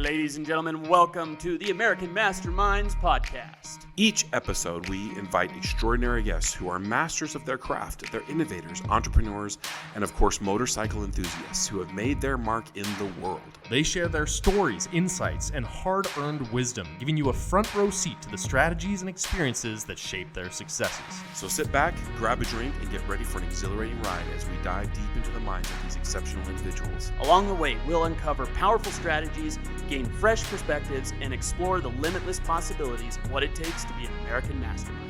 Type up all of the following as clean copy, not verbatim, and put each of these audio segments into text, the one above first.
Ladies and gentlemen, welcome to the American Masterminds Podcast. Each episode, we invite extraordinary guests who are masters of their craft. They're innovators, entrepreneurs, and of course, motorcycle enthusiasts who have made their mark in the world. They share their stories, insights, and hard-earned wisdom, giving you a front row seat to the strategies and experiences that shape their successes. So sit back, grab a drink, and get ready for an exhilarating ride as we dive deep into the minds of these exceptional individuals. Along the way, we'll uncover powerful strategies, gain fresh perspectives, and explore the limitless possibilities of what it takes to be an American mastermind.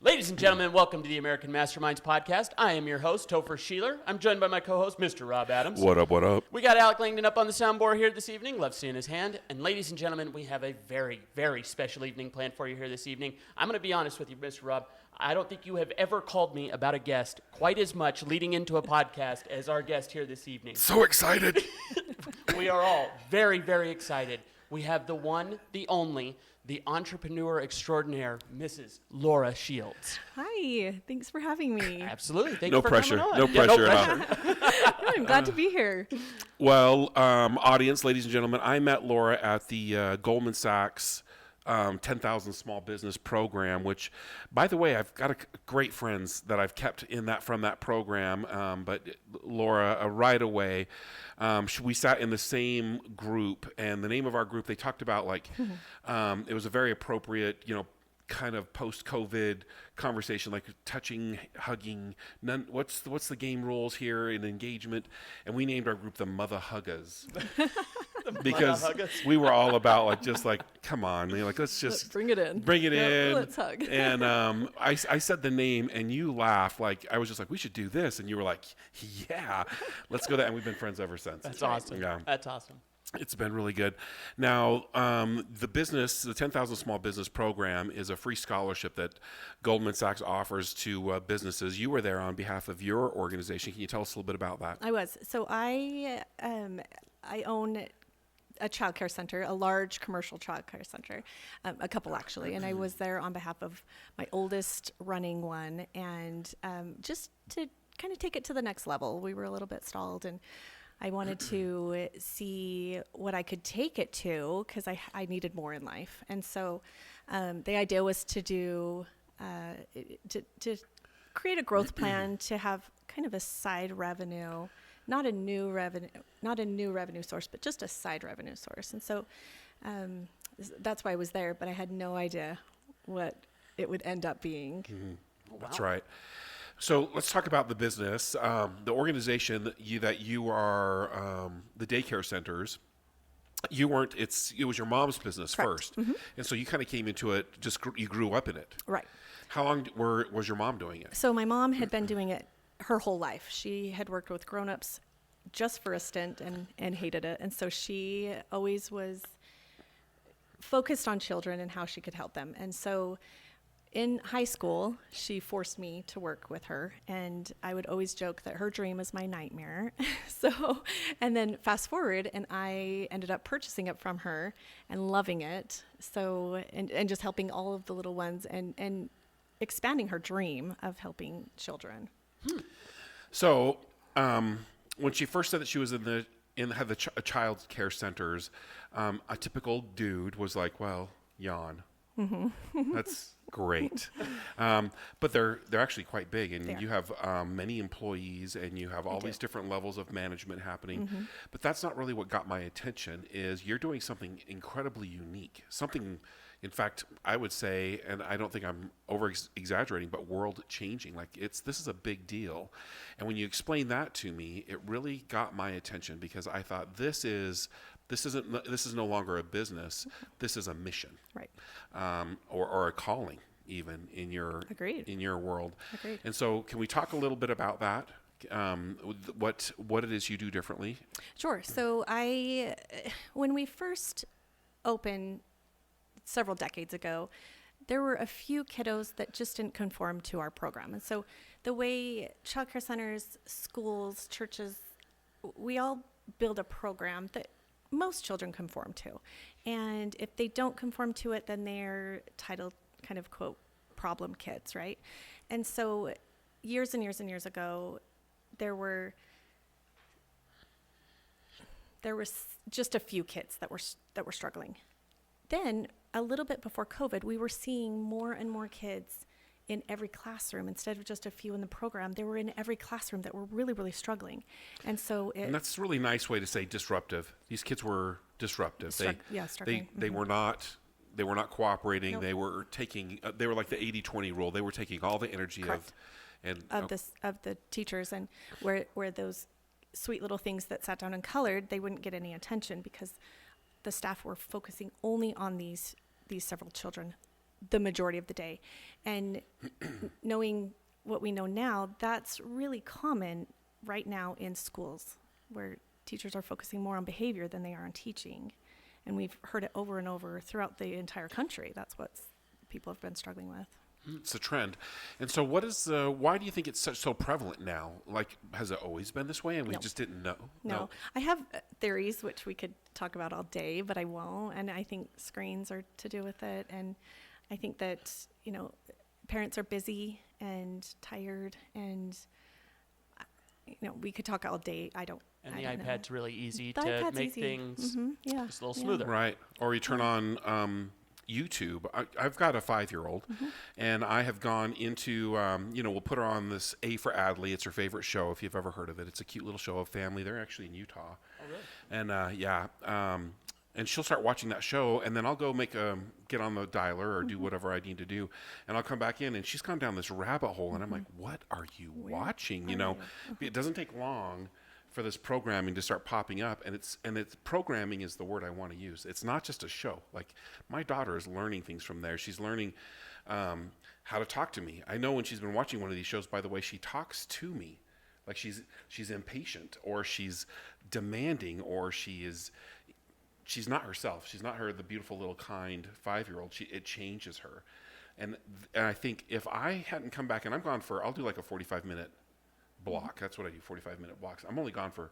Ladies and gentlemen, welcome to the American Masterminds Podcast. I am your host, Topher Sheeler. I'm joined by my co-host, Mr. Rob Adams. What up, what up? We got Alec Langdon up on the soundboard here this evening. Love seeing his hand. And ladies and gentlemen, we have a very, very special evening planned for you here this evening. I'm going to be honest with you, Mr. Rob. I don't think you have ever called me about a guest quite as much leading into a podcast as our guest here this evening. So excited. We are all very, very excited. We have the one, the only, the entrepreneur extraordinaire, Mrs. Lara Shields. Hi, thanks for having me. Absolutely. Thank No you for pressure. coming on. No pressure at all. I'm glad to be here. Well, audience, ladies and gentlemen, I met Lara at the Goldman Sachs 10,000 Small Business Program, which, by the way, I've got great friends that I've kept in that from that program. But Lara, right away, we sat in the same group, and the name of our group, they talked about it was a very appropriate, kind of post-COVID conversation, like touching, hugging. What's the game rules here in engagement? And we named our group the Mother Huggers. Because we were all about come on, let's just bring it in. Let's hug. And I said the name, and you laughed. I was just like, we should do this, and you were like, yeah, let's go that. And we've been friends ever since. That's awesome. Yeah. That's awesome. It's been really good. Now, the 10,000 Small Business Program is a free scholarship that Goldman Sachs offers to businesses. You were there on behalf of your organization. Can you tell us a little bit about that? I was. So I own a child care center, a large commercial child care center, a couple actually, and I was there on behalf of my oldest running one, and just to kind of take it to the next level. We were a little bit stalled, and I wanted to see what I could take it to, because I needed more in life. And so the idea was to do to create a growth plan to have kind of a side revenue, not a new revenue source, but just a side revenue source. And so that's why I was there, but I had no idea what it would end up being. Mm-hmm. Wow. That's right. So let's talk about the business. The organization that you are, the daycare centers. You weren't. It was your mom's business Correct. First, mm-hmm. And so you kind of came into it. You grew up in it. Right. How long was your mom doing it? So my mom had been doing it her whole life. She had worked with grown-ups just for a stint and hated it, and so she always was focused on children and how she could help them. And so in high school, she forced me to work with her, and I would always joke that her dream is my nightmare. And then fast forward, and I ended up purchasing it from her and loving it. So, and just helping all of the little ones and expanding her dream of helping children. So, when she first said that she was had a child care centers, a typical dude was like, well, yawn. Mm-hmm. That's great. But they're actually quite big, and you have many employees, and you have all these different levels of management happening. Mm-hmm. But that's not really what got my attention. Is you're doing something incredibly unique, something, in fact, I would say, and I don't think I'm over exaggerating, but world changing. This is a big deal. And when you explained that to me, it really got my attention, because I thought this is no longer a business. This is a mission, right? Or a calling, even in your Agreed. In your world. Agreed. And so, can we talk a little bit about that? What it is you do differently? Sure. So when we first opened several decades ago, there were a few kiddos that just didn't conform to our program, and so the way childcare centers, schools, churches, we all build a program that most children conform to. And if they don't conform to it, then they're titled kind of quote problem kids, right? And so years and years and years ago, there was just a few kids that were struggling. Then a little bit before COVID, we were seeing more and more kids in every classroom. Instead of just a few in the program, they were in every classroom that were really, really struggling. And so and that's a really nice way to say disruptive. These kids were disruptive. Struggling. They were not cooperating. Nope. They were taking, they were like the 80-20 rule. They were taking all the energy Correct. of the teachers, and where those sweet little things that sat down and colored, they wouldn't get any attention because the staff were focusing only on these several children the majority of the day. And knowing what we know now, that's really common right now in schools, where teachers are focusing more on behavior than they are on teaching. And we've heard it over and over throughout the entire country. That's what people have been struggling with. It's a trend. And so why do you think it's so prevalent now? Like, has it always been this way and we No. just didn't know? No. I have theories, which we could talk about all day, but I won't. And I think screens are to do with it. And I think that, parents are busy and tired, and, we could talk all day. And the I don't know. iPad's really easy The to iPad's make easy. things Yeah. just a little Yeah. smoother. Right. Or you turn on YouTube. I've got a 5-year-old, and I have gone into, we'll put her on this A for Adley. It's her favorite show, if you've ever heard of it. It's a cute little show of family. They're actually in Utah. Oh, really? And, and she'll start watching that show, and then I'll go get on the dialer or do whatever I need to do, and I'll come back in, and she's gone down this rabbit hole, and I'm like, what are you watching? It doesn't take long for this programming to start popping up, and it's programming is the word I want to use. It's not just a show. Like, my daughter is learning things from there. She's learning how to talk to me. I know when she's been watching one of these shows, by the way, she talks to me. Like, she's impatient, or she's demanding, or she's not herself. She's not the beautiful little kind 5-year-old. It changes her. And I think if I hadn't come back, and I'll do like a 45-minute block. That's what I do, 45-minute blocks. I'm only gone for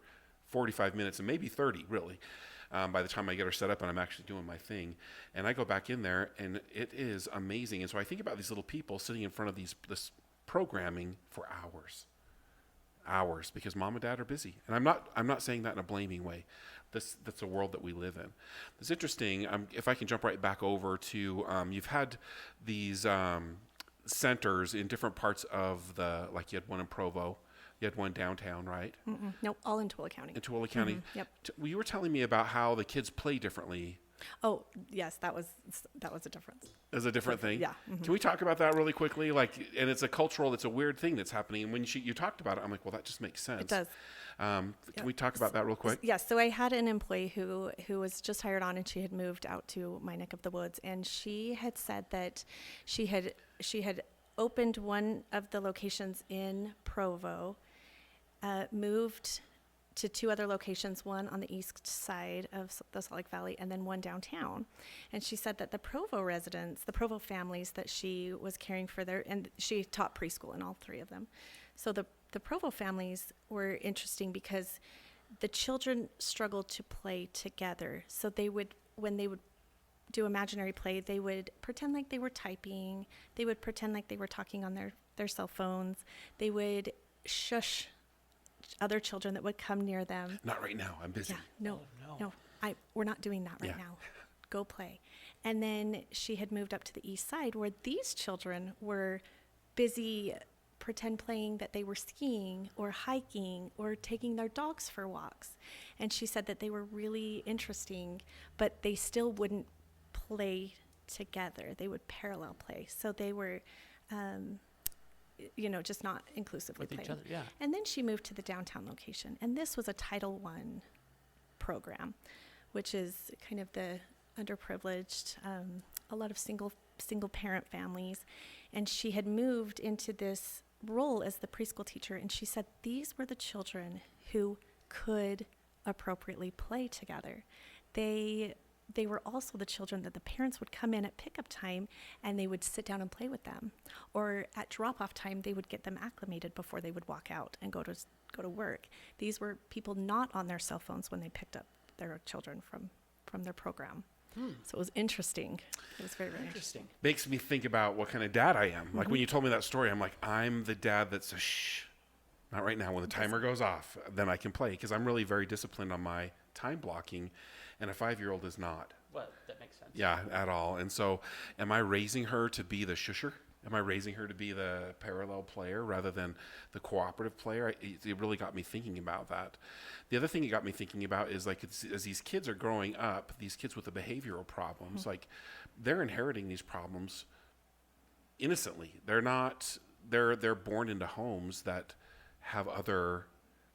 45 minutes and maybe 30, really, by the time I get her set up and I'm actually doing my thing. And I go back in there, and it is amazing. And so I think about these little people sitting in front of this programming for hours, because mom and dad are busy. And I'm not saying that in a blaming way. That's a world that we live in. It's interesting. If I can jump right back over to, you've had these centers in different parts of like you had one in Provo, you had one downtown, right? Nope, all in Tooele County. In Tooele County. Yep. You were telling me about how the kids play differently. Oh, yes, that was a difference. As a different thing? Yeah. Can we talk about that really quickly? And it's a weird thing that's happening. And when you talked about it, I'm like, well, that just makes sense. It does. Can we talk about that real quick? Yes. So I had an employee who was just hired on, and she had moved out to my neck of the woods, and she had said that she had opened one of the locations in Provo, moved to 2 other locations, one on the east side of the Salt Lake Valley and then one downtown. And she said that the Provo families that she was caring for there, and she taught preschool in all 3 of them. So the Provo families were interesting because the children struggled to play together. So when they would do imaginary play, they would pretend like they were typing. They would pretend like they were talking on their cell phones. They would shush other children that would come near them. Not right now. I'm busy. Yeah, no. We're not doing that right now. Go play. And then she had moved up to the east side, where these children were busy pretend playing that they were skiing or hiking or taking their dogs for walks. And she said that they were really interesting, but they still wouldn't play together. They would parallel play. So they were just not inclusively With playing. each other, yeah. And then she moved to the downtown location, and this was a Title I program, which is kind of the underprivileged, a lot of single parent families. And she had moved into this role as the preschool teacher, and she said these were the children who could appropriately play together. They were also the children that the parents would come in at pickup time, and they would sit down and play with them. Or at drop-off time, they would get them acclimated before they would walk out and go to work. These were people not on their cell phones when they picked up their children from their program. So it was interesting. It was very, very interesting. Makes me think about what kind of dad I am. Like when you told me that story, I'm like, I'm the dad that says, shh, not right now. When the timer goes off, then I can play, because I'm really very disciplined on my time blocking, and a 5-year-old is not. Well, that makes sense. Yeah, at all. And so am I raising her to be the shusher? Am I raising her to be the parallel player rather than the cooperative player? It really got me thinking about that. The other thing it got me thinking about is, like, as these kids are growing up, these kids with the behavioral problems, like, they're inheriting these problems innocently. They're not, they're born into homes that have other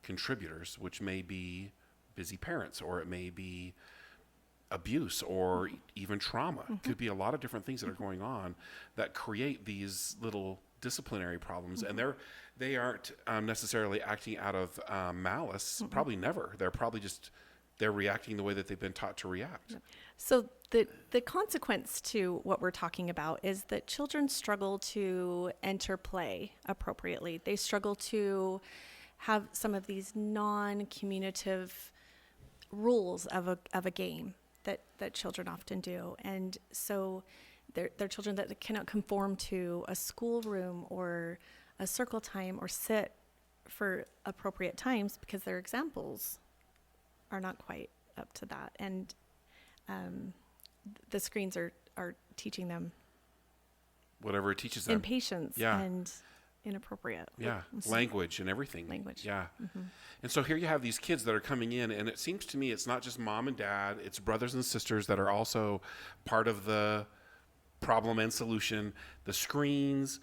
contributors, which may be busy parents, or it may be abuse, or even trauma. Could be a lot of different things that are going on that create these little disciplinary problems, and they aren't necessarily acting out of malice. Probably never. They're probably just, they're reacting the way that they've been taught to react. So the consequence to what we're talking about is that children struggle to enter play appropriately. They struggle to have some of these non-communicative rules of a game that children often do. And so they're children that cannot conform to a schoolroom or a circle time or sit for appropriate times because their examples are not quite up to that. And the screens are teaching them Whatever it teaches them. impatience and inappropriate. Yeah, language and everything. Language. Yeah. And so here you have these kids that are coming in, and it seems to me it's not just mom and dad, it's brothers and sisters that are also part of the problem and solution. The screens,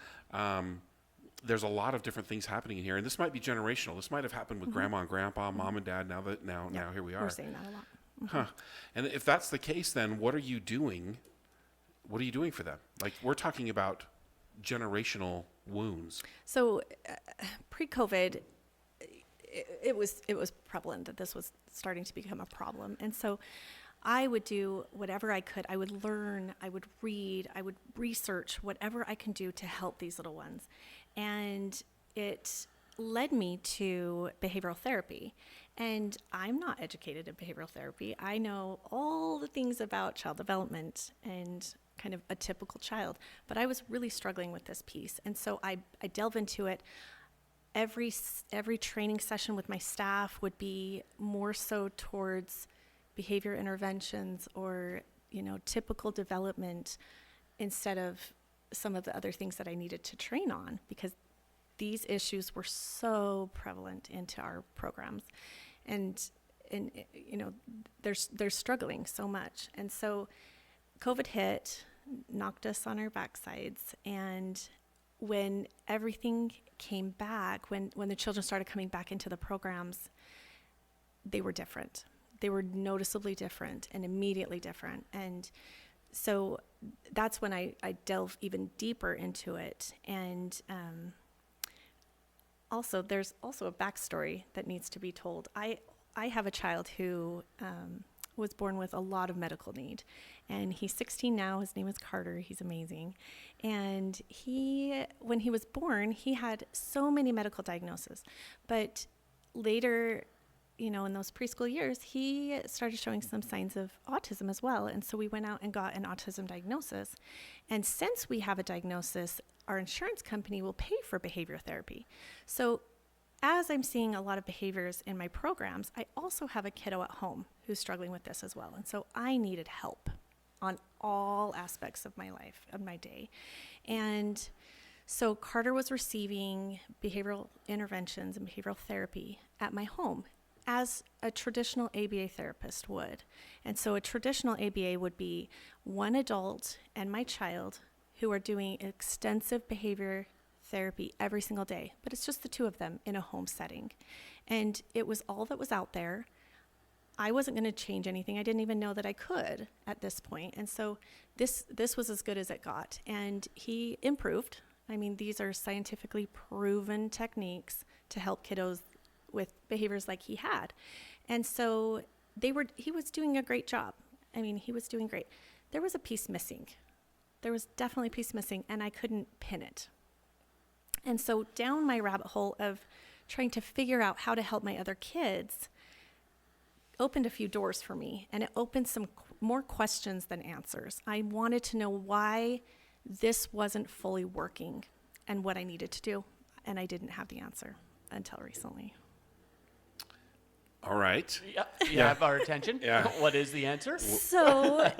there's a lot of different things happening in here, and this might be generational. This might have happened with grandma and grandpa, mom and dad. Now here we are. We're seeing that a lot. Huh. And if that's the case, then what are you doing? What are you doing for them? Like, we're talking about generational wounds. So pre-COVID, it was prevalent that this was starting to become a problem. And so I would do whatever I could. I would learn, I would read, I would research whatever I can do to help these little ones. And it led me to behavioral therapy. And I'm not educated in behavioral therapy. I know all the things about child development and kind of a typical child, but I was really struggling with this piece. And so I delve into it. Every training session with my staff would be more so towards behavior interventions or, typical development instead of some of the other things that I needed to train on, because these issues were so prevalent into our programs. And they're struggling so much. And so COVID hit, knocked us on our backsides, and when everything came back, when the children started coming back into the programs, they were different. They were noticeably different and immediately different. And so that's when I delve even deeper into it. And also, there's also a backstory that needs to be told. I have a child who was born with a lot of medical need, and he's 16 now. His name is Carter. He's amazing. And when he was born, he had so many medical diagnoses, but later, in those preschool years, he started showing some signs of autism as well. And so we went out and got an autism diagnosis. And since we have a diagnosis, our insurance company will pay for behavior therapy. So as I'm seeing a lot of behaviors in my programs, I also have a kiddo at home who's struggling with this as well. And so I needed help on all aspects of my life, of my day. And so Carter was receiving behavioral interventions and behavioral therapy at my home, as a traditional ABA therapist would. And so a traditional ABA would be one adult and my child who are doing extensive behavior therapy every single day, but it's just the two of them in a home setting. And it was all that was out there. I wasn't going to change anything. I didn't even know that I could at this point. And so this was as good as it got. And he improved. I mean, these are scientifically proven techniques to help kiddos with behaviors like he had. And so he was doing a great job. I mean, he was doing great. There was a piece missing. There was definitely a piece missing, and I couldn't pin it. And so down my rabbit hole of trying to figure out how to help my other kids opened a few doors for me, and it opened some more questions than answers. I wanted to know why this wasn't fully working and what I needed to do. And I didn't have the answer until recently. All right. You have our attention. Yeah. What is the answer? So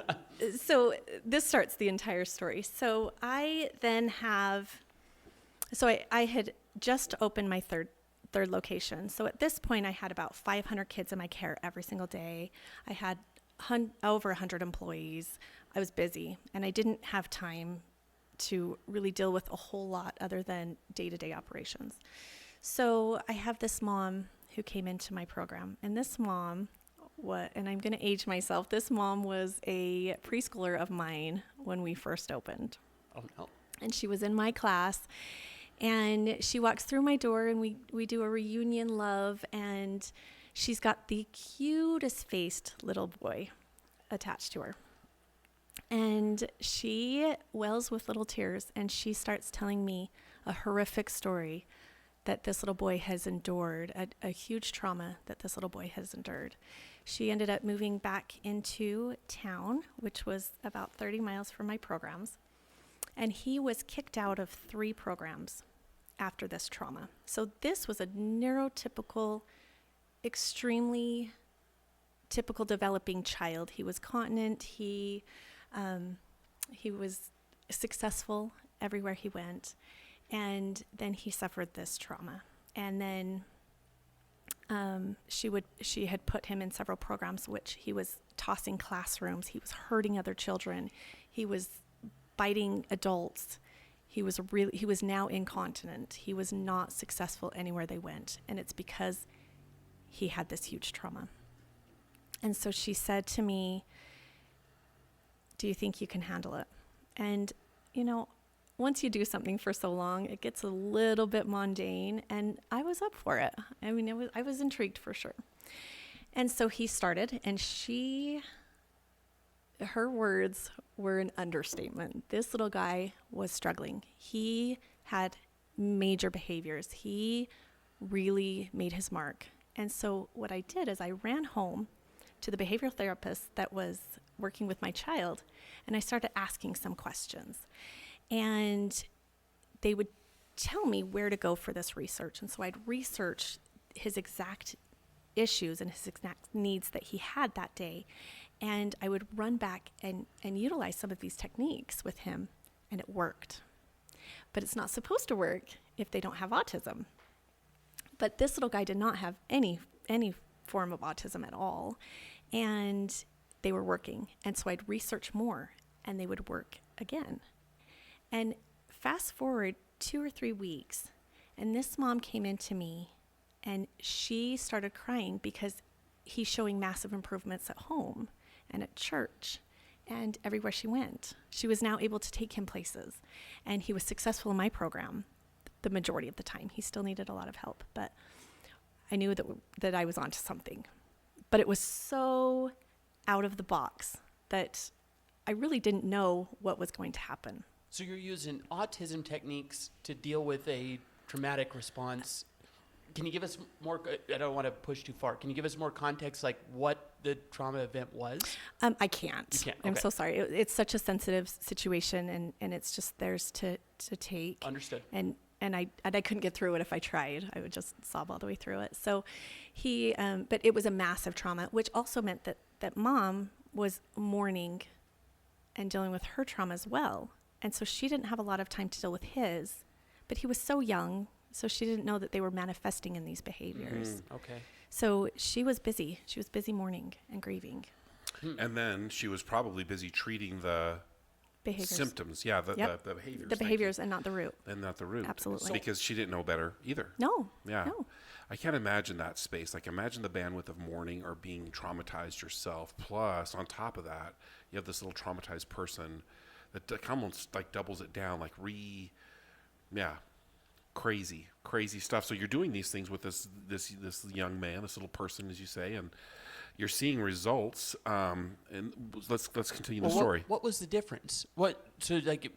this starts the entire story. So I then I had just opened my third location. So at this point, I had about 500 kids in my care every single day. I had over 100 employees. I was busy, and I didn't have time to really deal with a whole lot other than day-to-day operations. So I have this mom who came into my program, and this mom, and I'm going to age myself, this mom was a preschooler of mine when we first opened. Oh, no. And she was in my class, and she walks through my door, and we do a reunion love, and she's got the cutest faced little boy attached to her. And she wells with little tears, and she starts telling me a horrific story that this little boy has endured, a huge trauma that this little boy has endured. She ended up moving back into town, which was about 30 miles from my programs, and he was kicked out of 3 programs after this trauma. So this was a neurotypical, extremely typical developing child. He was continent. He was successful everywhere he went. And then he suffered this trauma. And then she had put him in several programs, which he was tossing classrooms. He was hurting other children. He was biting adults. He was now incontinent. He was not successful anywhere they went. And it's because he had this huge trauma. And so she said to me, "Do you think you can handle it?" And, once you do something for so long, it gets a little bit mundane, and I was up for it. I mean, I was intrigued for sure. And so he started, and her words were an understatement. This little guy was struggling. He had major behaviors. He really made his mark. And so what I did is I ran home to the behavioral therapist that was working with my child, and I started asking some questions. And they would tell me where to go for this research. And so I'd research his exact issues and his exact needs that he had that day. And I would run back and utilize some of these techniques with him, and it worked. But it's not supposed to work if they don't have autism. But this little guy did not have any form of autism at all. And they were working. And so I'd research more, and they would work again. And fast forward 2 or 3 weeks, and this mom came into me, and she started crying because he's showing massive improvements at home and at church and everywhere she went. She was now able to take him places, and he was successful in my program the majority of the time. He still needed a lot of help, but I knew that I was onto something. But it was so out of the box that I really didn't know what was going to happen. So you're using autism techniques to deal with a traumatic response. Can you give us more, I don't want to push too far. Can you give us more context, like what the trauma event was? I can't. You can't, I'm okay. so sorry. It's such a sensitive situation, and it's just theirs to take. Understood. And I couldn't get through it if I tried. I would just sob all the way through it. So but it was a massive trauma, which also meant that mom was mourning and dealing with her trauma as well. And so she didn't have a lot of time to deal with his, but he was so young, so she didn't know that they were manifesting in these behaviors. Okay. So she was busy. She was busy mourning and grieving. And then she was probably busy treating the Behaviors. symptoms. Yeah, the behaviors. The behaviors and not the root. And not the root. Absolutely. Because she didn't know better either. No. Yeah. No. I can't imagine that space. Like, imagine the bandwidth of mourning or being traumatized yourself. Plus, on top of that, you have this little traumatized person that almost like doubles it down, like crazy stuff. So you're doing these things with this young man, this little person, as you say, and you're seeing results. And let's continue the story. What was the difference? So like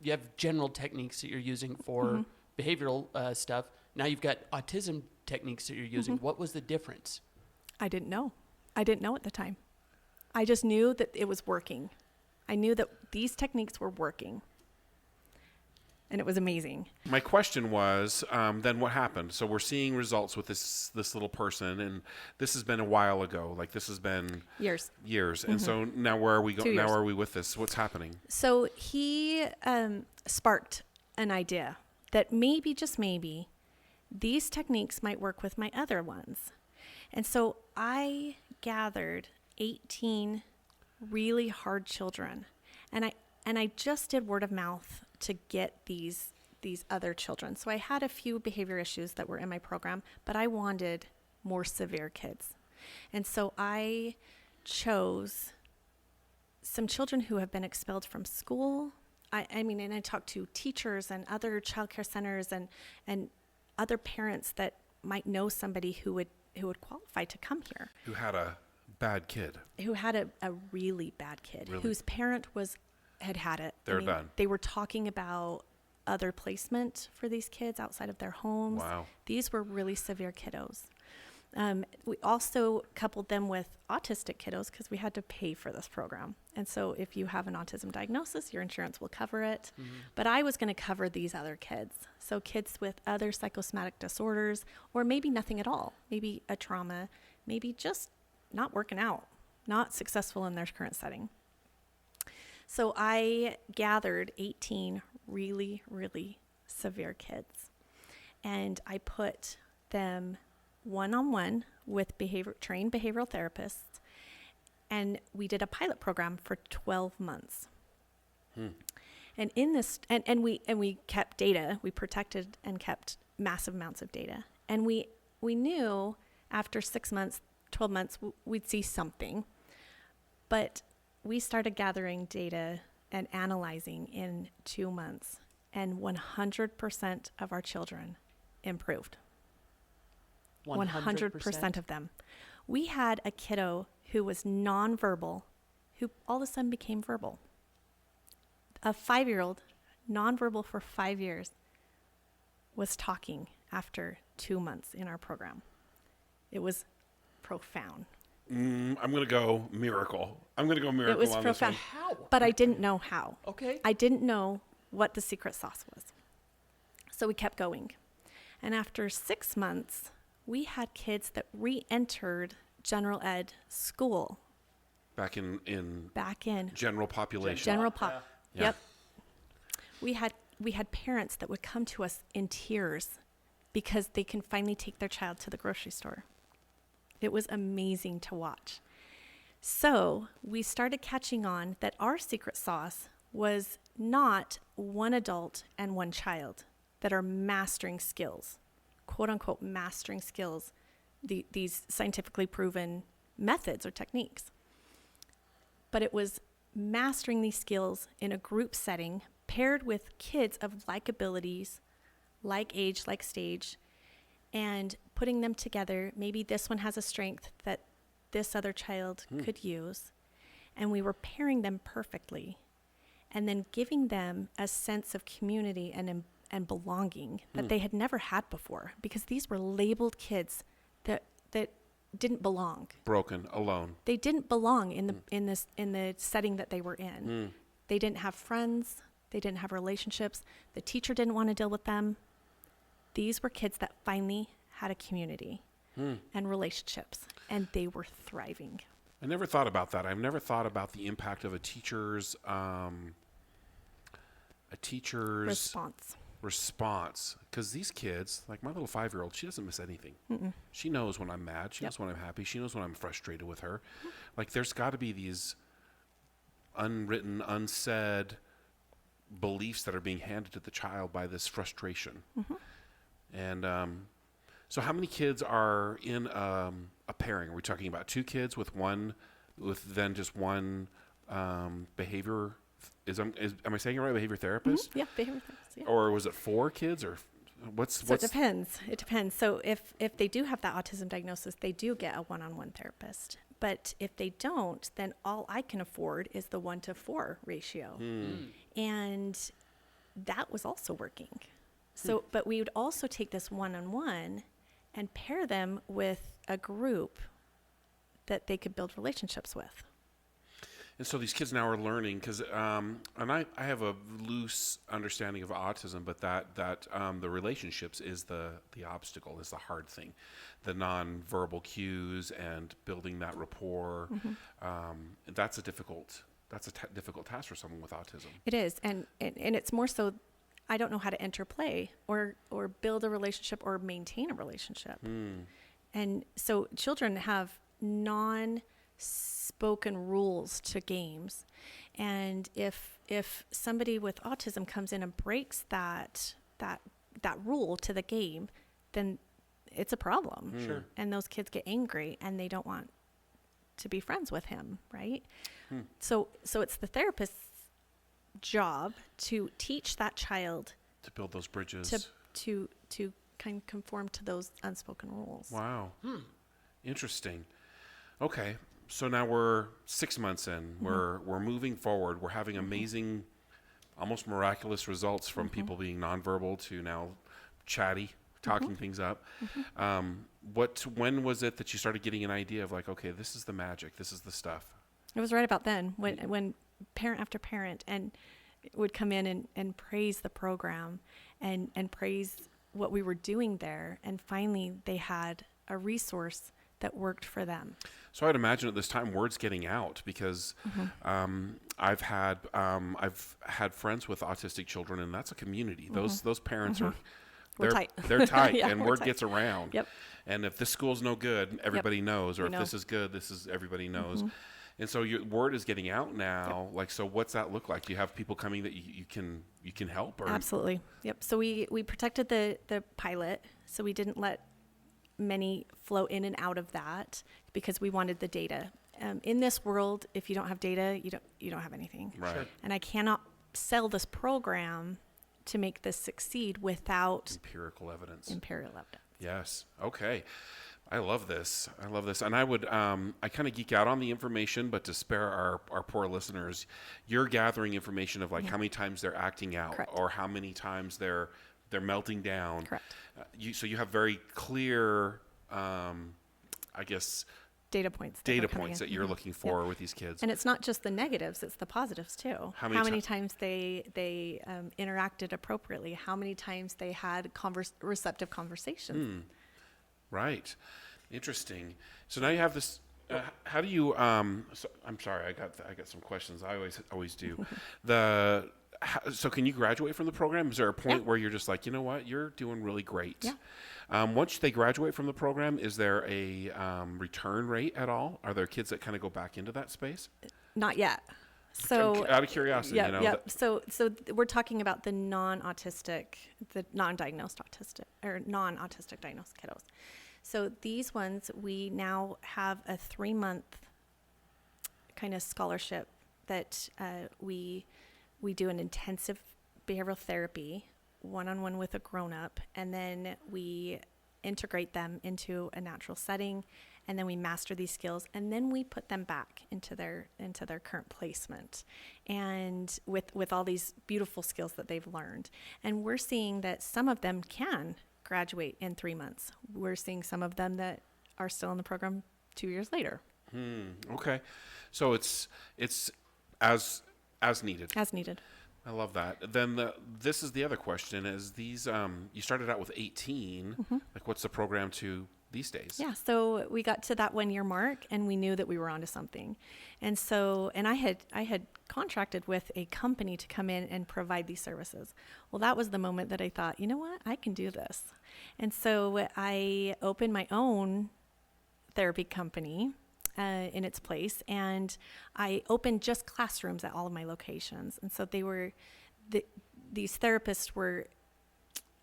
you have general techniques that you're using for behavioral stuff. Now you've got autism techniques that you're using. What was the difference? I didn't know. I didn't know at the time. I just knew that it was working. I knew that these techniques were working. And it was amazing. My question was, then what happened? So we're seeing results with this little person, and this has been a while ago. Like this has been Years. And so now where are we 2 going? years. Now are we with this? What's happening? So he sparked an idea that maybe, just maybe, these techniques might work with my other ones. And so I gathered 18 really hard children, and I just did word of mouth to get these other children. So I had a few behavior issues that were in my program, but I wanted more severe kids. And so I chose some children who have been expelled from school. I mean, and I talked to teachers and other childcare centers and other parents that might know somebody who would qualify to come here. Who had a bad kid? Who had a really bad kid, Really? whose parent had it. They're done. They were talking about other placement for these kids outside of their homes. Wow. These were really severe kiddos. We also coupled them with autistic kiddos because we had to pay for this program. And so if you have an autism diagnosis, your insurance will cover it. Mm-hmm. But I was going to cover these other kids. So kids with other psychosomatic disorders, or maybe nothing at all. Maybe a trauma, maybe just not working out, not successful in their current setting. So I gathered 18 really, really severe kids, and I put them one-on-one with trained behavioral therapists, and we did a pilot program for 12 months. And in this, and we kept data. We protected and kept massive amounts of data, and we knew after 6 months, 12 months, we'd see something, but we started gathering data and analyzing in 2 months, and 100% of our children improved. 100% of them. We had a kiddo who was nonverbal, who all of a sudden became verbal. A 5-year-old, nonverbal for 5 years, was talking after 2 months in our program. It was profound. I'm going to go miracle. It was on profound. this How? But I didn't know how. Okay. I didn't know what the secret sauce was. So we kept going. And after 6 months, we had kids that re-entered general ed school. Back in Back in general population. general pop. Yeah. Yep. We had parents that would come to us in tears because they can finally take their child to the grocery store. It was amazing to watch. So we started catching on that our secret sauce was not one adult and one child that are mastering skills, quote unquote mastering skills, these scientifically proven methods or techniques. But it was mastering these skills in a group setting paired with kids of like abilities, like age, like stage, and putting them together. Maybe this one has a strength that this other child could use. And we were pairing them perfectly and then giving them a sense of community and belonging that they had never had before, because these were labeled kids that didn't belong. Broken, alone. They didn't belong in the setting that they were in. They didn't have friends. They didn't have relationships. The teacher didn't want to deal with them. These were kids that finally had a community and relationships, and they were thriving. I never thought about that. I've never thought about the impact of a teacher's response. Because these kids, like my little 5-year-old, she doesn't miss anything. She knows when I'm mad. She knows when I'm happy. She knows when I'm frustrated with her. Like there's got to be these unwritten, unsaid beliefs that are being handed to the child by this frustration. And so how many kids are in a pairing? Are we talking about 2 kids with then just one behavior? Am I saying it right? Behavior therapist? Yeah, behavior therapist. Yeah. Or was it 4 kids, or what's? So it depends. It depends. So if they do have that autism diagnosis, they do get a one-on-one therapist. But if they don't, then all I can afford is the 1-to-4 ratio. And that was also working. So, but we would also take this one-on-one and pair them with a group that they could build relationships with. And so these kids now are learning because, and I have a loose understanding of autism, but that the relationships is the obstacle, is the hard thing, the non-verbal cues and building that rapport. That's a difficult task for someone with autism. It is, and it's more so. I don't know how to interplay or build a relationship or maintain a relationship. And so children have non-spoken rules to games. And if somebody with autism comes in and breaks that rule to the game, then it's a problem. Sure. And those kids get angry and they don't want to be friends with him, right? So it's the therapist's job to teach that child To build those bridges. to kind of conform to those unspoken rules. Wow. Interesting. Okay. So now we're 6 months in. We're moving forward. We're having amazing, almost miraculous results from people being nonverbal to now chatty, talking things up. When was it that you started getting an idea of like, okay, this is the magic, this is the stuff? It was right about then when parent after parent and would come in and praise the program and praise what we were doing there. And finally they had a resource that worked for them. So I'd imagine at this time word's getting out because I've had friends with autistic children, and that's a community. Those parents are We're tight. They're tight, Yeah, and we're word tight. gets around. Yep. And if this school's no good, everybody knows, or We if know. this is good, everybody knows. And so your word is getting out now. Like, so what's that look like? Do you have people coming that you can help? Or Absolutely. Yep. So we protected the pilot, so we didn't let many flow in and out of that because we wanted the data. In this world, if you don't have data, you don't have anything. Right. Sure. And I cannot sell this program to make this succeed without empirical evidence. imperial evidence. Yes. Okay. I love this. And I would, I kind of geek out on the information, but to spare our poor listeners, you're gathering information of like how many times they're acting out. Correct. Or how many times they're melting down. Correct. So you have very clear, I guess, Data points. data points that you're looking for with these kids. And it's not just the negatives, it's the positives too. How many times they interacted appropriately, how many times they had receptive conversations. Right. Interesting. So now you have this. How do you? So, I'm sorry. I got some questions. I always do. So can you graduate from the program? Is there a point where you're just like, you know what, you're doing really great? Yeah. Once they graduate from the program, is there a return rate at all? Are there kids that kind of go back into that space? Not yet. So Out of curiosity, yeah, you know. yeah. So we're talking about the non-autistic, the non-diagnosed autistic or non-autistic diagnosed kiddos. So these ones, we now have a 3-month kind of scholarship that we do an intensive behavioral therapy, one-on-one with a grown-up, and then we integrate them into a natural setting, and then we master these skills, and then we put them back into their current placement, and with all these beautiful skills that they've learned. And we're seeing that some of them can graduate in 3 months. We're seeing some of them that are still in the program 2 years later. Okay. So it's as needed. As needed. I love that. Then this is the other question: is these you started out with 18? Like, what's the program to these days? Yeah, so we got to that 1 year mark and we knew that we were onto something. And so, and I had contracted with a company to come in and provide these services. Well, that was the moment that I thought, you know what, I can do this. And so I opened my own therapy company in its place, and I opened just classrooms at all of my locations. And so these therapists were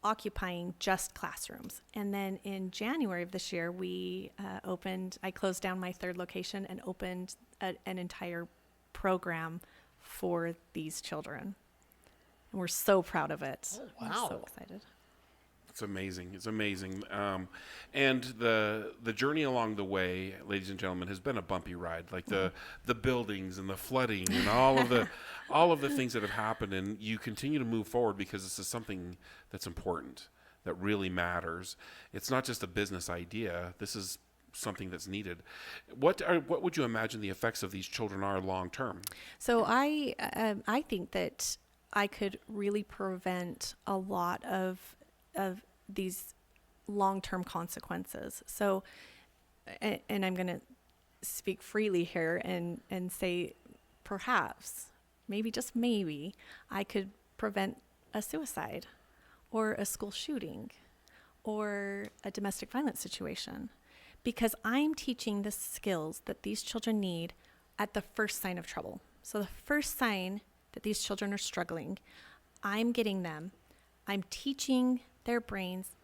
occupying just classrooms. And then in January of this year, I closed down my 3rd location and opened an entire program for these children. And we're so proud of it. Oh, We're wow. so excited. It's amazing. It's amazing. And the journey along the way, ladies and gentlemen, has been a bumpy ride. Like the buildings and the flooding and all of the things that have happened. And you continue to move forward because this is something that's important, that really matters. It's not just a business idea. This is something that's needed. What would you imagine the effects of these children are long term? So I think that I could really prevent a lot of these long-term consequences. So, and I'm going to speak freely here and say perhaps, maybe just maybe, I could prevent a suicide or a school shooting or a domestic violence situation, because I'm teaching the skills that these children need at the first sign of trouble. So the first sign that these children are struggling, I'm getting them, I'm teaching their brains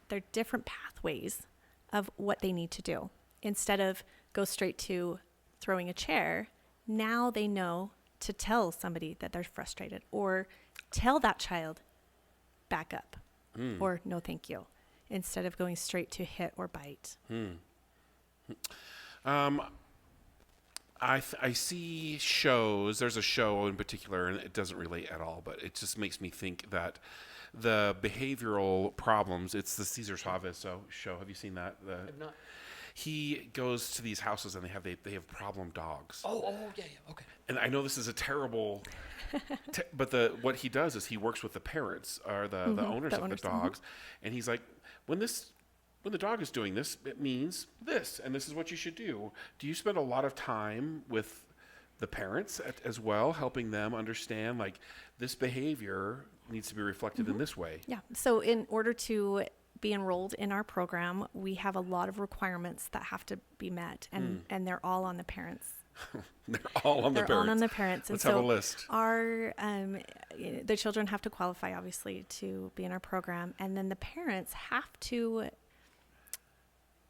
their different pathways of what they need to do. Instead of go straight to throwing a chair, now they know to tell somebody that they're frustrated, or tell that child, back up, or no thank you, instead of going straight to hit or bite. I see shows. There's a show in particular, and it doesn't relate at all, but it just makes me think that the behavioral problems, it's the Cesar Chavez show. Have you seen that? I've not. He goes to these houses and they have problem dogs. Oh, yeah, okay. And I know this is a terrible, but what he does is he works with the parents or the owners of the dogs, and he's like, when the dog is doing this, it means this, and this is what you should do. Do you spend a lot of time with the parents as well, helping them understand like this behavior needs to be reflected in this way? Yeah. So in order to be enrolled in our program, we have a lot of requirements that have to be met, and they're all on the parents. They're all on the parents. They're all on the parents. Let's and have so a list. Our the children have to qualify, obviously, to be in our program, and then the parents have to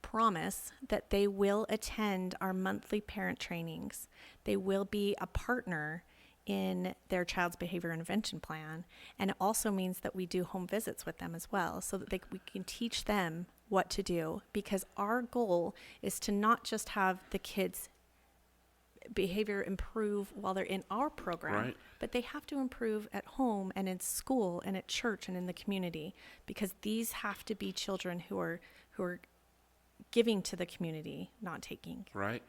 promise that they will attend our monthly parent trainings. They will be a partner in their child's behavior intervention plan, and it also means that we do home visits with them as well, so that we can teach them what to do, because our goal is to not just have the kids' behavior improve while they're in our program, Right. but they have to improve at home and in school and at church and in the community, because these have to be children who are giving to the community, not taking. Right.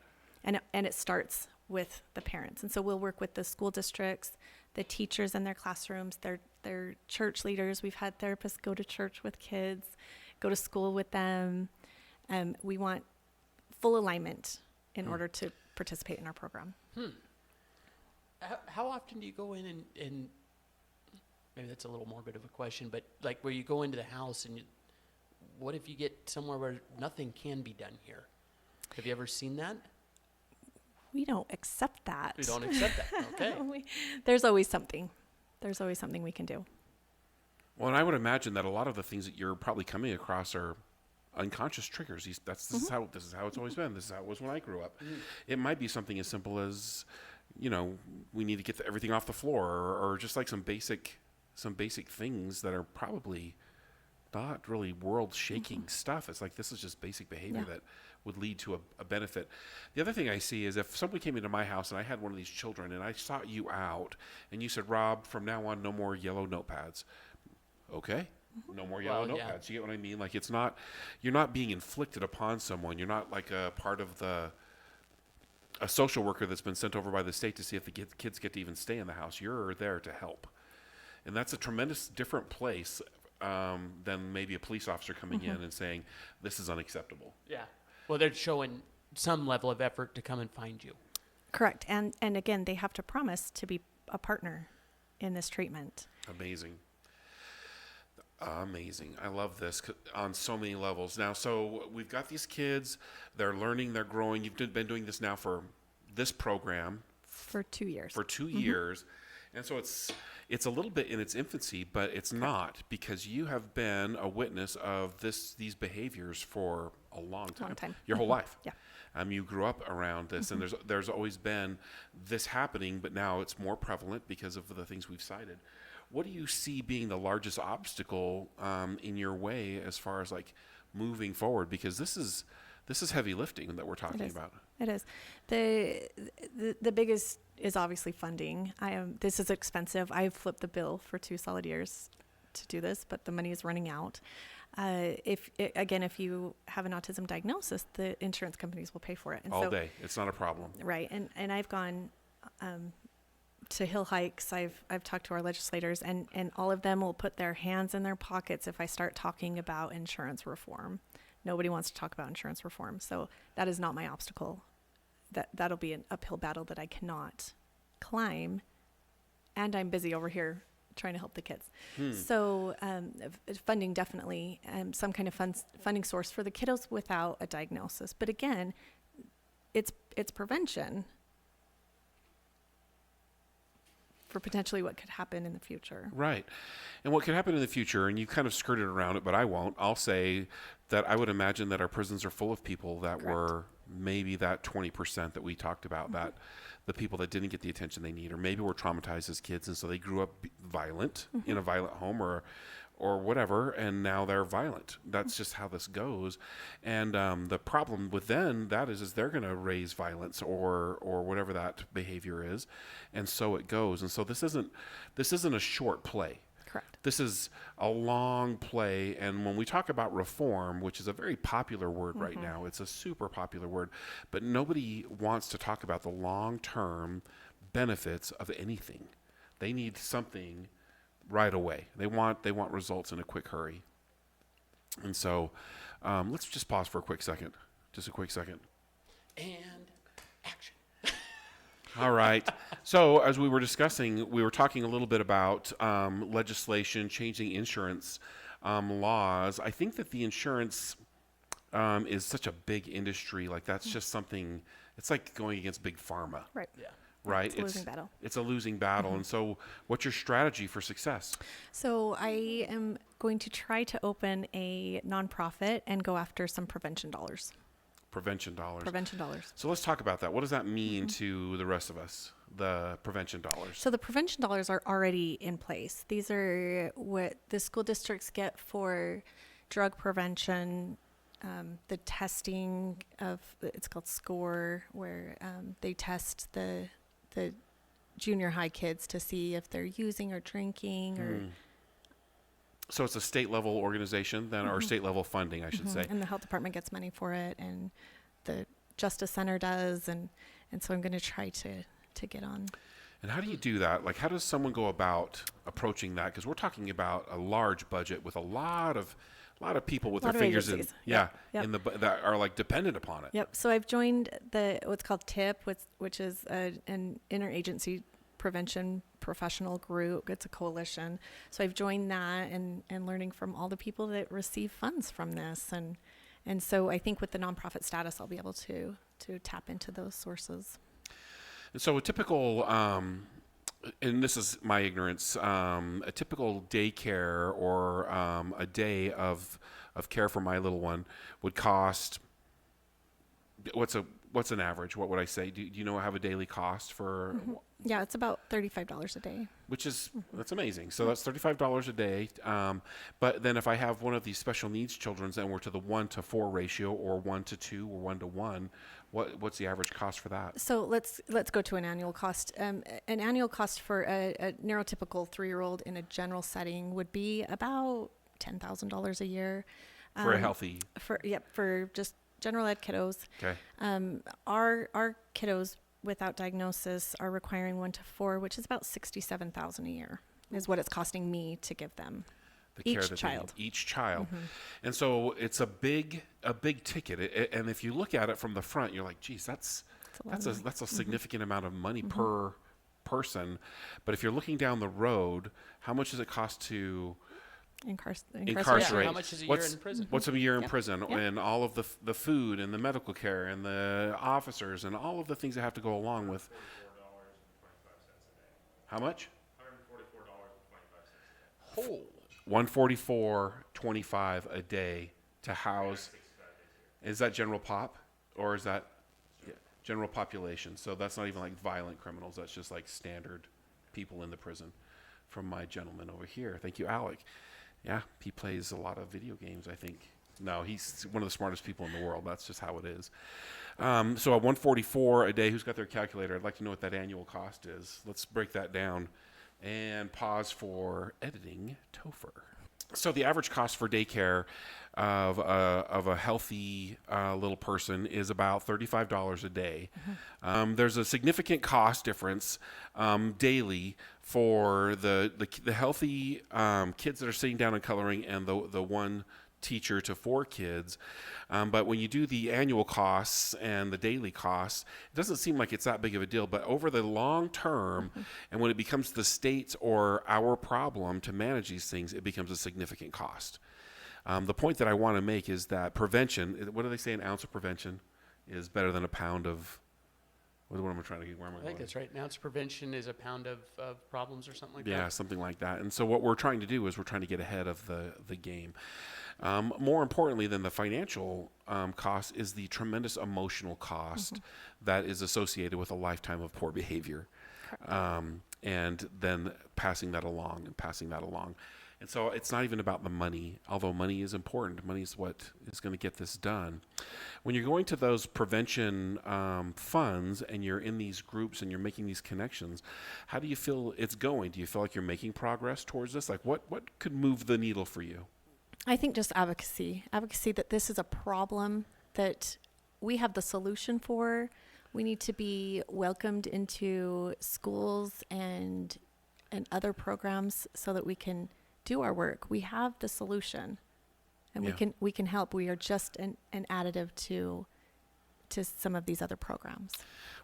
And it starts with the parents. And so we'll work with the school districts, the teachers in their classrooms, their church leaders. We've had therapists go to church with kids, go to school with them. We want full alignment in order to participate in our program. How often do you go in and maybe that's a little morbid of a question, but like where you go into the house and what if you get somewhere where nothing can be done here? Have you ever seen that? We don't accept that. We don't accept that. Okay. There's always something. There's always something we can do. Well, and I would imagine that a lot of the things that you're probably coming across are unconscious triggers. This is how it's always been. This is how it was when I grew up. It might be something as simple as, we need to get everything off the floor, or just like some basic things that are probably not really world-shaking stuff. It's like this is just basic behavior that would lead to a benefit. The other thing I see is if somebody came into my house and I had one of these children and I sought you out and you said, Rob, from now on, no more yellow notepads. Okay. No more yellow notepads. Yeah. You get what I mean? Like you're not being inflicted upon someone. You're not like a part of a social worker that's been sent over by the state to see if the kids get to even stay in the house. You're there to help. And that's a tremendous different place than maybe a police officer coming in and saying, this is unacceptable. Yeah. Well, they're showing some level of effort to come and find you. Correct. And again, they have to promise to be a partner in this treatment. Amazing. I love this on so many levels. Now, so we've got these kids. They're learning. They're growing. You've been doing this now for this program. For 2 years. For 2 years. And so it's a little bit in its infancy, but it's not, because you have been a witness of these behaviors for a long time. Your whole life. Yeah. You grew up around this, and there's always been this happening, but now it's more prevalent because of the things we've cited. What do you see being the largest obstacle in your way as far as like moving forward? Because this is heavy lifting that we're talking about. It is. The biggest is obviously funding. This is expensive. I've flipped the bill for 2 solid years to do this, but the money is running out. If you have an autism diagnosis, the insurance companies will pay for it. And All day. It's not a problem. Right. And I've gone to Hill Hikes. I've talked to our legislators, and all of them will put their hands in their pockets if I start talking about insurance reform. Nobody wants to talk about insurance reform. So that is not my obstacle. That'll be an uphill battle that I cannot climb. And I'm busy over here trying to help the kids. So funding, definitely, some kind of funding source for the kiddos without a diagnosis. But again, it's prevention for potentially what could happen in the future. Right. And what could happen in the future, and you kind of skirted around it, but I won't. I'll say that I would imagine that our prisons are full of people that were maybe that 20% that we talked about, that the people that didn't get the attention they need, or maybe were traumatized as kids, and so they grew up violent in a violent home or whatever, and now they're violent. That's just how this goes. And the problem with that is they're going to raise violence or whatever that behavior is, and so it goes. And so this isn't a short play. Correct. This is a long play, and when we talk about reform, which is a very popular word right now, it's a super popular word, but nobody wants to talk about the long-term benefits of anything. They need something right away. They want results in a quick hurry. And so let's just pause for a quick second. Just a quick second. And action. All right. So as we were discussing, we were talking a little bit about legislation, changing insurance laws. I think that the insurance is such a big industry. Like that's just something, it's like going against big pharma. Right. Yeah. Right? It's a losing battle. It's a losing battle. And so what's your strategy for success? So I am going to try to open a nonprofit and go after some prevention dollars. Prevention dollars. Prevention dollars. So let's talk about that. What does that mean to the rest of us, the prevention dollars? So the prevention dollars are already in place. These are what the school districts get for drug prevention, the testing of, it's called SCORE, where they test the junior high kids to see if they're using or drinking or... So it's a state level organization then, or state level funding, I should say. And the health department gets money for it, and the Justice Center does, and so I'm going to try to get on. And how do you do that? Like, how does someone go about approaching that? Because we're talking about a large budget with a lot of people with their fingers agencies. in, Yep. that are like dependent upon it. Yep. So I've joined what's called TIP, which is an interagency prevention professional group. It's a coalition. So I've joined that and learning from all the people that receive funds from this. And so I think with the nonprofit status, I'll be able to tap into those sources. And so a typical, and this is my ignorance, a typical daycare or a day of care for my little one would cost, what's an average? What would I say? Do you know have a daily cost for? Yeah, it's about $35 a day. Which is, that's amazing. So that's $35 a day. But then if I have one of these special needs children and we're to the 1-to-4 ratio or 1-to-2 or 1-to-1, what's the average cost for that? So let's go to an annual cost. An annual cost for a neurotypical 3-year-old in a general setting would be about $10,000 a year. For a healthy? For just general ed kiddos. Okay. Our kiddos without diagnosis are requiring 1-to-4, which is about $67,000 a year, is what it's costing me to give them. The care Each that child. They need, each child. And so it's a big ticket. And if you look at it from the front, you're like, geez, that's a significant amount of money per person. But if you're looking down the road, how much does it cost to incarcerate? How much is a year in prison? What's a year in prison? Yep. And all of the food and the medical care and the officers and all of the things that have to go along with. How much? $144.25 a day to house. Is that general pop, or is that general population? So that's not even like violent criminals. That's just like standard people in the prison. From my gentleman over here. Thank you, Alec. Yeah, he plays a lot of video games, I think. No, he's one of the smartest people in the world. That's just how it is. So at $144 a day, who's got their calculator? I'd like to know what that annual cost is. Let's break that down And pause for editing Topher. So the average cost for daycare of a healthy little person is about $35 a day. There's a significant cost difference daily for the healthy kids that are sitting down and coloring and the one teacher to 4 kids. But when you do the annual costs and the daily costs, it doesn't seem like it's that big of a deal. But over the long term, and when it becomes the state's or our problem to manage these things, it becomes a significant cost. The point that I want to make is that prevention, what do they say, an ounce of prevention is better than a pound of, what am I trying to get? Where am I I think going? that's right. An ounce of prevention is a pound of problems or something like that. Yeah, something like that. And so what we're trying to do is we're trying to get ahead of the game. More importantly than the financial cost is the tremendous emotional cost that is associated with a lifetime of poor behavior. And then passing that along. And so it's not even about the money, although money is important. Money is what is going to get this done. When you're going to those prevention funds and you're in these groups and you're making these connections, how do you feel it's going? Do you feel like you're making progress towards this? Like what could move the needle for you? I think just advocacy that this is a problem that we have the solution for. We need to be welcomed into schools and other programs so that we can do our work. We have the solution, and we can help. We are just an additive to some of these other programs.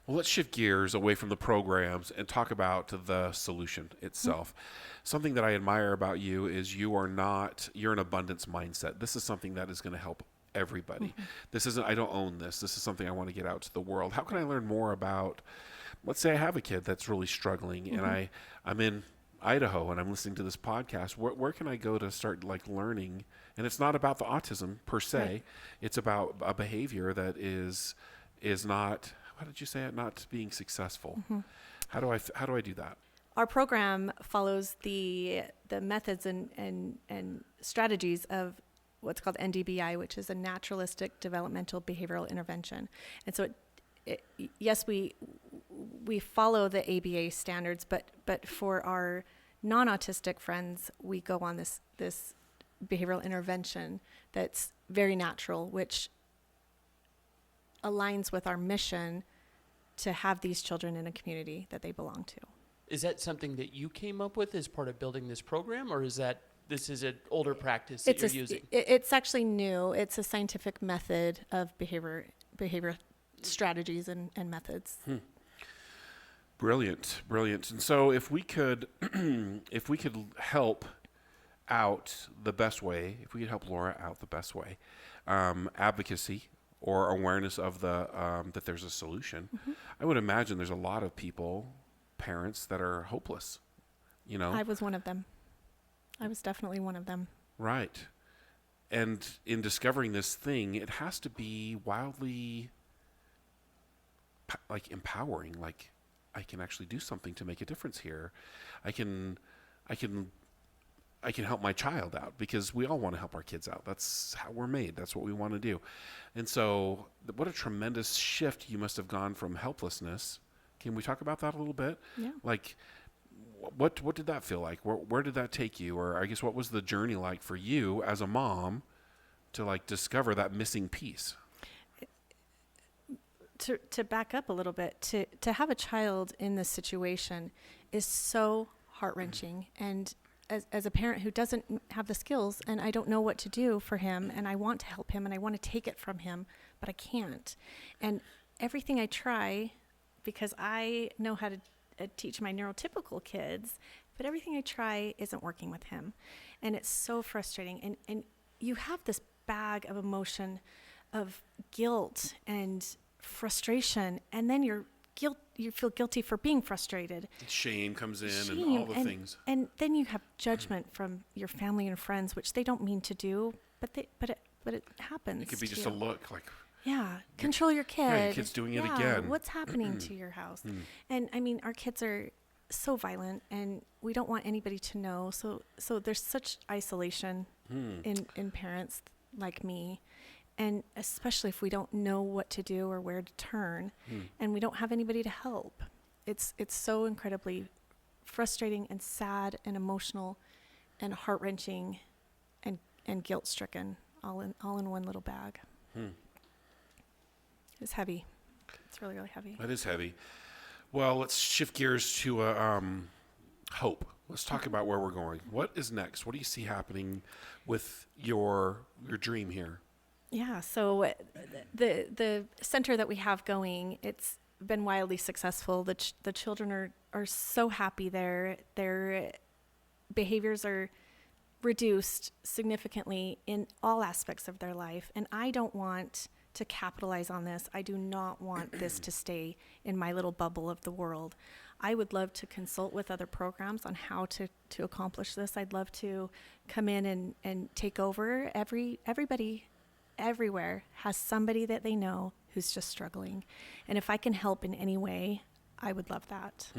Well, let's shift gears away from the programs and talk about the solution itself. Something that I admire about you is you're an abundance mindset. This is something that is going to help everybody. This isn't, I don't own this. This is something I want to get out to the world. How can I learn more about, let's say I have a kid that's really struggling and I'm in Idaho and I'm listening to this podcast. Where can I go to start learning? And it's not about the autism per se. Right. It's about a behavior that is not, how did you say it? Not being successful. How do I do that? Our program follows the methods and strategies of what's called NDBI, which is a naturalistic developmental behavioral intervention. And so yes, we follow the ABA standards, but for our non-autistic friends, we go on this behavioral intervention that's very natural, which aligns with our mission to have these children in a community that they belong to. Is that something that you came up with as part of building this program, or is that this is an older practice that you're using? It's actually new. It's a scientific method of behavior strategies and methods. Brilliant. And so if we could help out the best way, if we could help Laura out the best way, advocacy or awareness of that there's a solution. I would imagine there's a lot of people, parents, that are hopeless. I was one of them. I was definitely one of them. Right. And in discovering this thing, it has to be wildly empowering. Like, I can actually do something to make a difference here. I can help my child out, because we all want to help our kids out. That's how we're made. That's what we want to do. And so what a tremendous shift you must have gone from helplessness. Can we talk about that a little bit? Yeah. Like, what did that feel like? Where did that take you? Or I guess what was the journey like for you as a mom to discover that missing piece? To back up a little bit, to have a child in this situation is so heart-wrenching. And as a parent who doesn't have the skills, and I don't know what to do for him, and I want to help him, and I want to take it from him, but I can't. And everything I try, because I know how to teach my neurotypical kids, but everything I try isn't working with him. And it's so frustrating. And you have this bag of emotion of guilt and frustration, and then you feel guilty for being frustrated. Shame comes in and all the things. And then you have judgment from your family and friends, which they don't mean to do, but it happens. It could be just a look like, yeah, control your kid. Yeah, your kid's doing it again. What's happening to your house? And I mean, our kids are so violent, and we don't want anybody to know. So there's such isolation in parents like me. And especially if we don't know what to do or where to turn, and we don't have anybody to help. It's so incredibly frustrating and sad and emotional and heart-wrenching and guilt-stricken all in one little bag. It's heavy. It's really, really heavy. That is heavy. Well, let's shift gears to hope. Let's talk about where we're going. What is next? What do you see happening with your dream here? Yeah, so the center that we have going, it's been wildly successful. The children are so happy there. Their behaviors are reduced significantly in all aspects of their life. And I don't want to capitalize on this. I do not want this to stay in my little bubble of the world. I would love to consult with other programs on how to accomplish this. I'd love to come in and take over. Everybody everywhere has somebody that they know who's just struggling. And if I can help in any way, I would love that.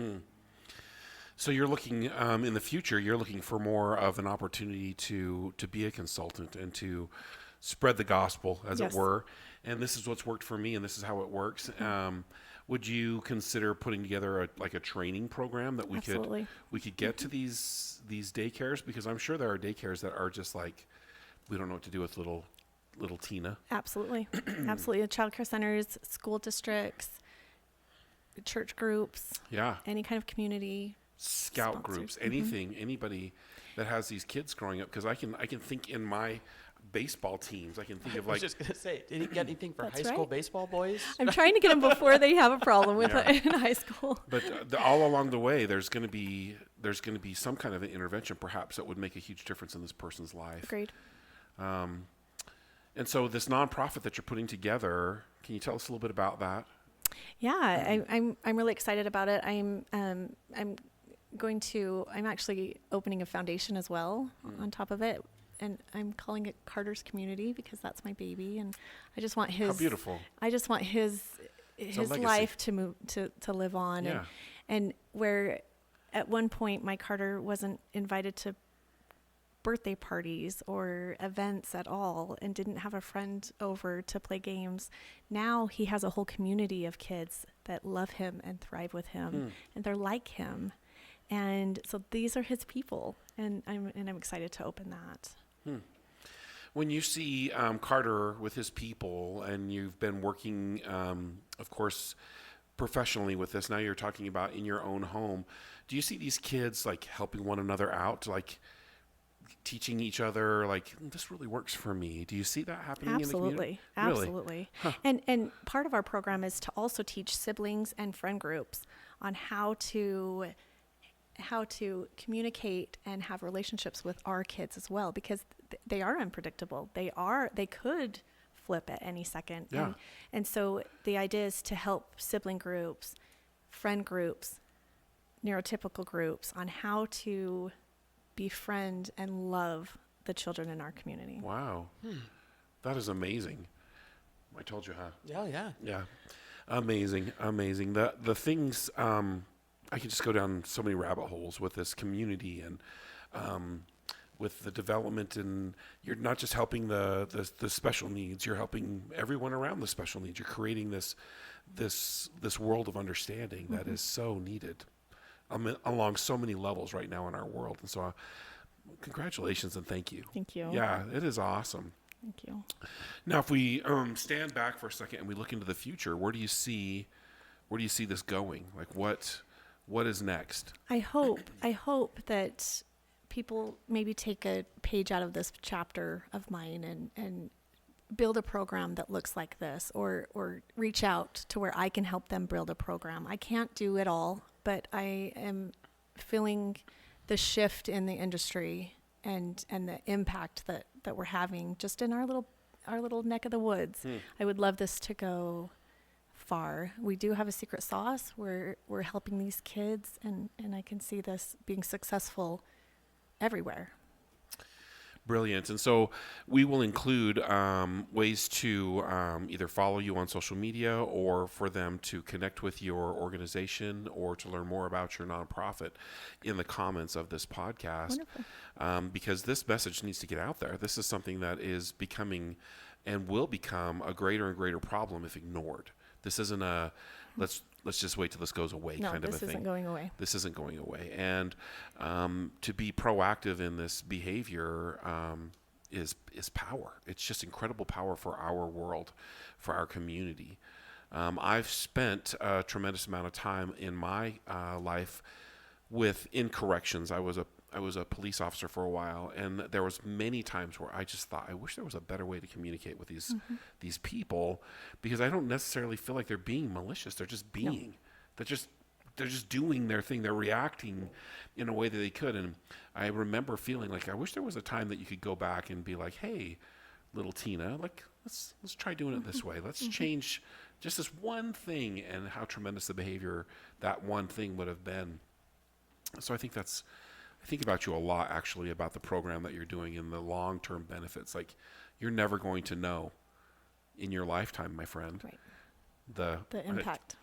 So you're looking, in the future, you're looking for more of an opportunity to be a consultant and to spread the gospel, as it were. And this is what's worked for me, and this is how it works. Would you consider putting together a training program that we could get to these daycares? Because I'm sure there are daycares that are just like, we don't know what to do with little Tina. Absolutely. Absolutely. The child care centers, school districts, church groups, any kind of community. Scout groups, anything, anybody that has these kids growing up. Because I can think in my baseball teams, I can think of I was just going to say, did he get anything for high school baseball boys? I'm trying to get them before they have a problem with it in high school. But all along the way, there's going to be some kind of an intervention, perhaps, that would make a huge difference in this person's life. Agreed. And so this nonprofit that you're putting together, can you tell us a little bit about that? Yeah, I'm really excited about it. I'm actually opening a foundation as well on top of it, and I'm calling it Carter's Community because that's my baby, and I just want his. How beautiful! I just want his life to move to live on, and where at one point my Carter wasn't invited to birthday parties or events at all and didn't have a friend over to play games. Now he has a whole community of kids that love him and thrive with him and they're like him. And so these are his people, and I'm excited to open that. When you see Carter with his people, and you've been working, of course, professionally with this, now you're talking about in your own home, do you see these kids like helping one another out, like teaching each other, like, this really works for me? Do you see that happening in the community? Absolutely. Huh. And part of our program is to also teach siblings and friend groups on how to communicate and have relationships with our kids as well, because they are unpredictable. They could flip at any second. Yeah. And so the idea is to help sibling groups, friend groups, neurotypical groups on how to befriend and love the children in our community. Wow. That is amazing. I told you, huh? Yeah. Amazing. The things, I could just go down so many rabbit holes with this community and with the development, and you're not just helping the special needs, you're helping everyone around the special needs. You're creating this world of understanding that is so needed along so many levels right now in our world. And so congratulations and thank you. Thank you. Yeah, it is awesome. Thank you. Now, if we stand back for a second and we look into the future, where do you see this going? Like what is next? I hope that people maybe take a page out of this chapter of mine and build a program that looks like this, or reach out to where I can help them build a program. I can't do it all, but I am feeling the shift in the industry and the impact that we're having just in our little neck of the woods. I would love this to go far. We do have a secret sauce. We're helping these kids, and I can see this being successful everywhere. Brilliant. And so we will include ways to either follow you on social media, or for them to connect with your organization, or to learn more about your nonprofit in the comments of this podcast. Because this message needs to get out there. This is something that is becoming and will become a greater and greater problem if ignored. This isn't let's just wait till this goes away No, kind of a this thing. isn't going away. This isn't going away. And to be proactive in this behavior is power. It's just incredible power for our world, for our community. I've spent a tremendous amount of time in my life in corrections. I was a police officer for a while, and there was many times where I just thought, I wish there was a better way to communicate with these people, because I don't necessarily feel like they're being malicious. They're just being. No. They're just doing their thing. They're reacting in a way that they could. And I remember feeling like I wish there was a time that you could go back and be like, hey, little Tina, like let's try doing it this way. Let's change just this one thing, and how tremendous the behavior that one thing would have been. So I think about you a lot, actually, about the program that you're doing and the long-term benefits. Like, you're never going to know in your lifetime, my friend. Right. The impact.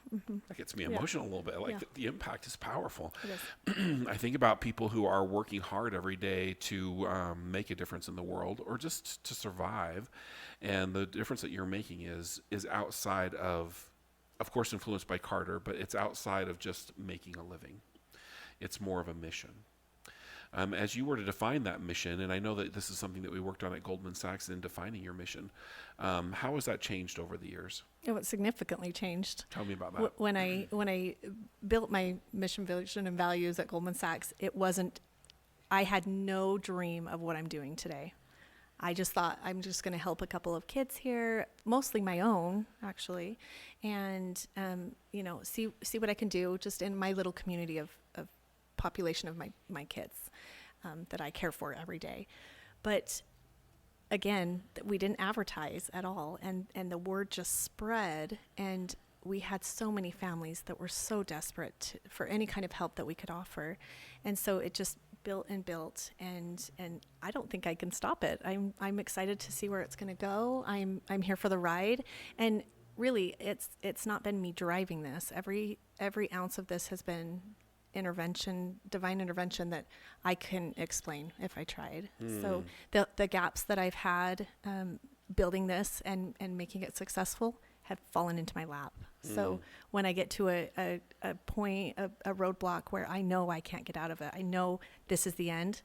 That gets me emotional a little bit. Like, the impact is powerful. It is. I think about people who are working hard every day to make a difference in the world, or just to survive. And the difference that you're making is outside of course, influenced by Carter, but it's outside of just making a living. It's more of a mission. As you were to define that mission, and I know that this is something that we worked on at Goldman Sachs in defining your mission, how has that changed over the years? It significantly changed. Tell me about that. When I built my mission, vision, and values at Goldman Sachs, I had no dream of what I'm doing today. I just thought, I'm just going to help a couple of kids here, mostly my own, actually, and see what I can do just in my little community of population of my kids that I care for every day. But again, we didn't advertise at all, and the word just spread, and we had so many families that were so desperate for any kind of help that we could offer. And so it just built and built, and I don't think I can stop it. I'm excited to see where it's going to go. I'm here for the ride, and really it's not been me driving this. Every ounce of this has been divine intervention that I couldn't explain if I tried. So the gaps that I've had building this and making it successful have fallen into my lap. So when I get to a point, a roadblock where I know I can't get out of it, I know this is the end,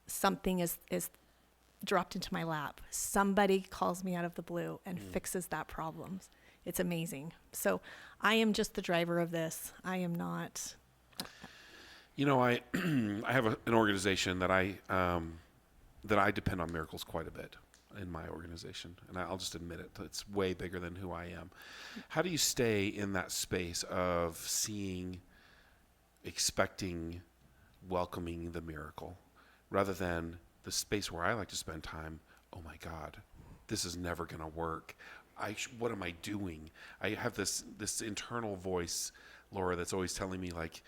something is dropped into my lap. Somebody calls me out of the blue and fixes that problem. It's amazing. So I am just the driver of this. I am not... I have an organization that I depend on miracles quite a bit in my organization, and I'll just admit it. It's way bigger than who I am. How do you stay in that space of seeing, expecting, welcoming the miracle, rather than the space where I like to spend time? Oh my God, this is never going to work. What am I doing? I have this internal voice, Laura, that's always telling me, like,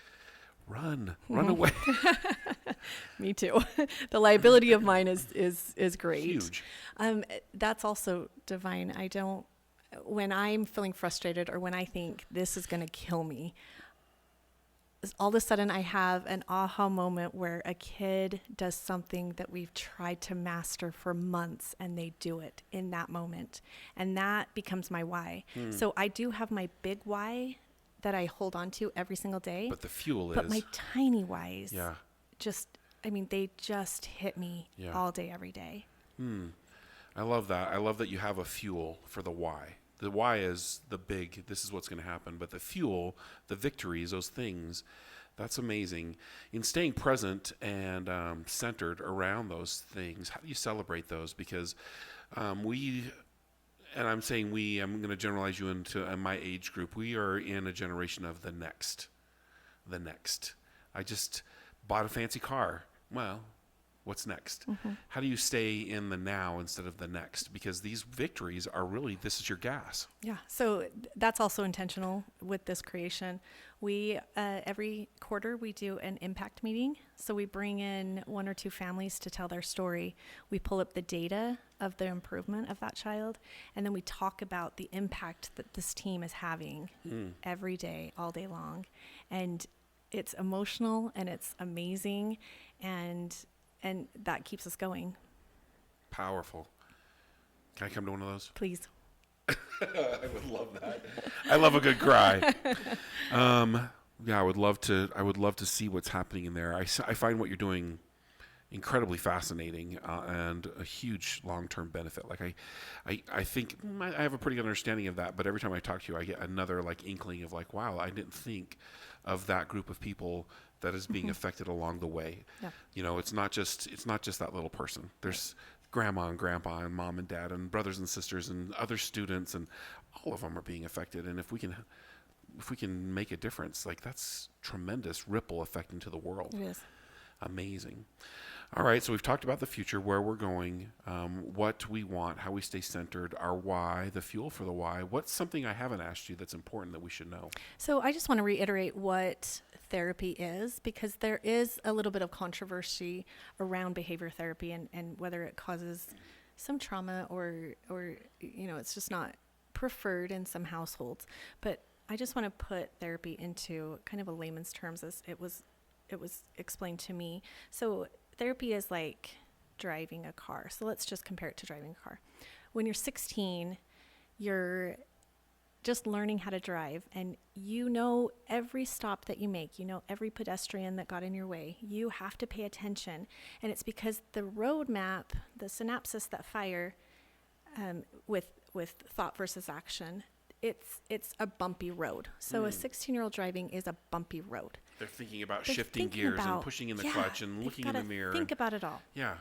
run away. Me too. The liability of mine is great. Huge. That's also divine. When I'm feeling frustrated, or when I think this is going to kill me, all of a sudden I have an aha moment where a kid does something that we've tried to master for months, and they do it in that moment. And that becomes my why. So I do have my big why that I hold on to every single day. But the fuel But my tiny whys, they just hit me all day, every day. I love that. I love that you have a fuel for the why. The why is the big, this is what's going to happen. But the fuel, the victories, those things, that's amazing. In staying present and centered around those things, how do you celebrate those? Because and I'm saying I'm going to generalize you into my age group. We are in a generation of the next. I just bought a fancy car. Well, what's next? How do you stay in the now instead of the next? Because these victories are really, this is your gas. Yeah. So that's also intentional with this creation. We, every quarter, we do an impact meeting. So we bring in 1 or 2 families to tell their story. We pull up the data of the improvement of that child, and then we talk about the impact that this team is having every day, all day long. And it's emotional, and it's amazing, and that keeps us going. Powerful. Can I come to one of those? Please. I would love that. I love a good cry. Yeah, I would love to see what's happening in there. I find what you're doing incredibly fascinating and a huge long-term benefit. Like I think I have a pretty good understanding of that, but every time I talk to you, I get another like inkling of like, wow, I didn't think of that group of people that is being affected along the way. Yeah. You know, it's not just that little person. There's grandma and grandpa and mom and dad and brothers and sisters and other students, and all of them are being affected. And if we can make a difference, like that's tremendous ripple effect into the world. It is. Amazing. All right, so we've talked about the future, where we're going, what we want, how we stay centered, our why, the fuel for the why. What's something I haven't asked you that's important that we should know? So I just want to reiterate what therapy is, because there is a little bit of controversy around behavior therapy and whether it causes some trauma or it's just not preferred in some households. But I just want to put therapy into kind of a layman's terms as it was explained to me. So therapy is like driving a car. So let's just compare it to driving a car. When you're 16, you're just learning how to drive, and you know every stop that you make, you know every pedestrian that got in your way. You have to pay attention, and it's because the road map, the synapses that fire with thought versus action, it's a bumpy road. So a 16-year-old driving is a bumpy road. They're thinking about They're shifting thinking gears and about- pushing in the yeah, clutch and they've looking in gotta the mirror. Think about it all. Yeah.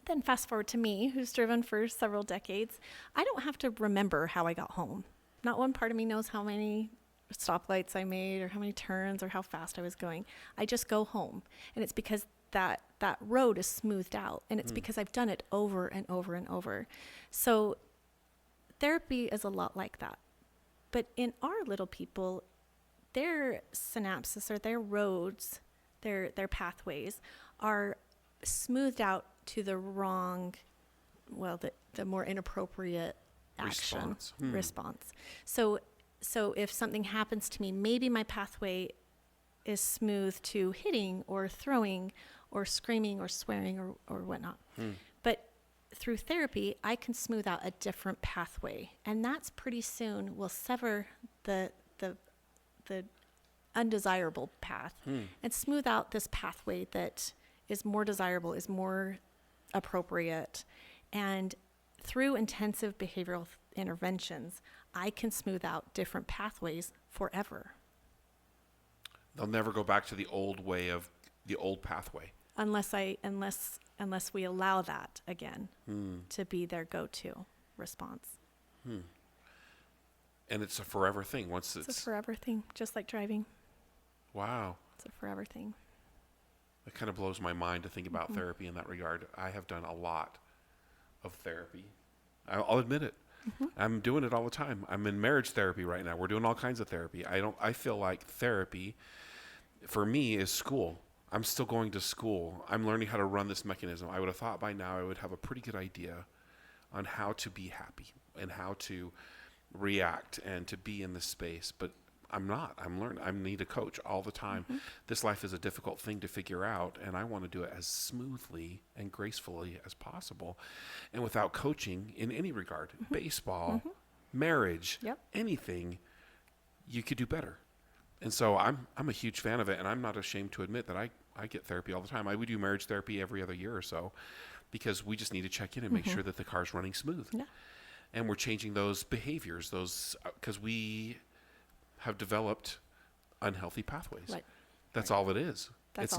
Then fast forward to me, who's driven for several decades. I don't have to remember how I got home. Not one part of me knows how many stoplights I made or how many turns or how fast I was going. I just go home. And it's because that road is smoothed out. And it's because I've done it over and over and over. So therapy is a lot like that. But in our little people, their synapses or their roads, their pathways are smoothed out to the wrong, the more inappropriate action response. So if something happens to me, maybe my pathway is smooth to hitting or throwing or screaming or swearing or whatnot. But through therapy, I can smooth out a different pathway, and that's pretty soon will sever the undesirable path and smooth out this pathway that is more desirable, is more appropriate. And through intensive behavioral interventions, I can smooth out different pathways forever. They'll never go back to the old way of the old pathway. Unless we allow that again to be their go-to response. And it's a forever thing. It's a forever thing, just like driving. Wow. It's a forever thing. It kind of blows my mind to think about therapy in that regard. I have done a lot of therapy. I'll admit it. I'm doing it all the time. I'm in marriage therapy right now. We're doing all kinds of therapy. I feel like therapy for me is school. I'm still going to school. I'm learning how to run this mechanism. I would have thought by now I would have a pretty good idea on how to be happy and how to react and to be in this space. But I'm not. I'm learning. I need a coach all the time. This life is a difficult thing to figure out, and I want to do it as smoothly and gracefully as possible. And without coaching in any regard, baseball, marriage, anything, you could do better. And so I'm a huge fan of it, and I'm not ashamed to admit that I get therapy all the time. We do marriage therapy every other year or so because we just need to check in and make sure that the car's running smooth. Yeah. And we're changing those behaviors, because we have developed unhealthy pathways. Right. That's all it is. It's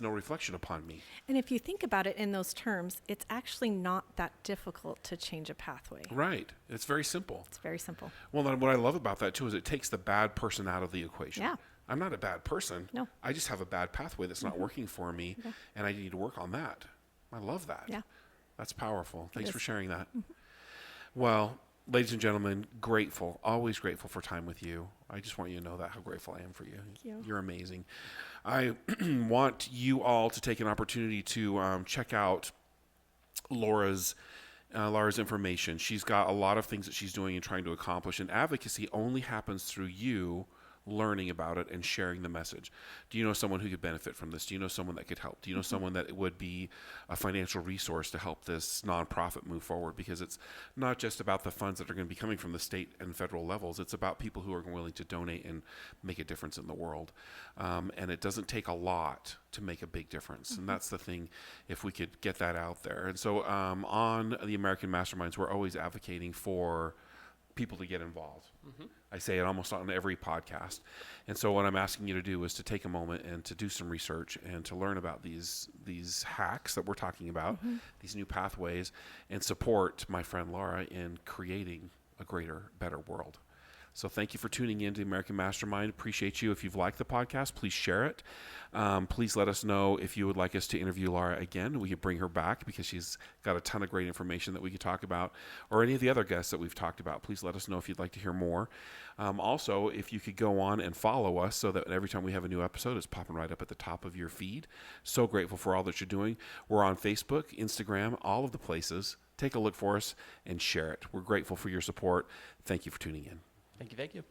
no reflection upon me. And if you think about it in those terms, it's actually not that difficult to change a pathway. Right. It's very simple. It's very simple. Well, then what I love about that too is it takes the bad person out of the equation. Yeah. I'm not a bad person. No. I just have a bad pathway that's not working for me, and I need to work on that. I love that. Yeah. That's powerful. Thanks for sharing that. Well, ladies and gentlemen, always grateful for time with you. I just want you to know that, how grateful I am for you. Thank you. You're amazing. I want you all to take an opportunity to check out Lara's information. She's got a lot of things that she's doing and trying to accomplish, and advocacy only happens through you learning about it and sharing the message. Do you know someone who could benefit from this? Do you know someone that could help? Do you know someone that would be a financial resource to help this nonprofit move forward? Because it's not just about the funds that are going to be coming from the state and federal levels. It's about people who are willing to donate and make a difference in the world. And it doesn't take a lot to make a big difference. And that's the thing, if we could get that out there. And so on the American Masterminds, we're always advocating for people to get involved. I say it almost on every podcast. And so what I'm asking you to do is to take a moment and to do some research and to learn about these hacks that we're talking about, these new pathways, and support my friend Lara in creating a greater, better world. So thank you for tuning in to American Mastermind. Appreciate you. If you've liked the podcast, please share it. Please let us know if you would like us to interview Lara again. We could bring her back because she's got a ton of great information that we could talk about, or any of the other guests that we've talked about. Please let us know if you'd like to hear more. Also, if you could go on and follow us so that every time we have a new episode, it's popping right up at the top of your feed. So grateful for all that you're doing. We're on Facebook, Instagram, all of the places. Take a look for us and share it. We're grateful for your support. Thank you for tuning in. Thank you.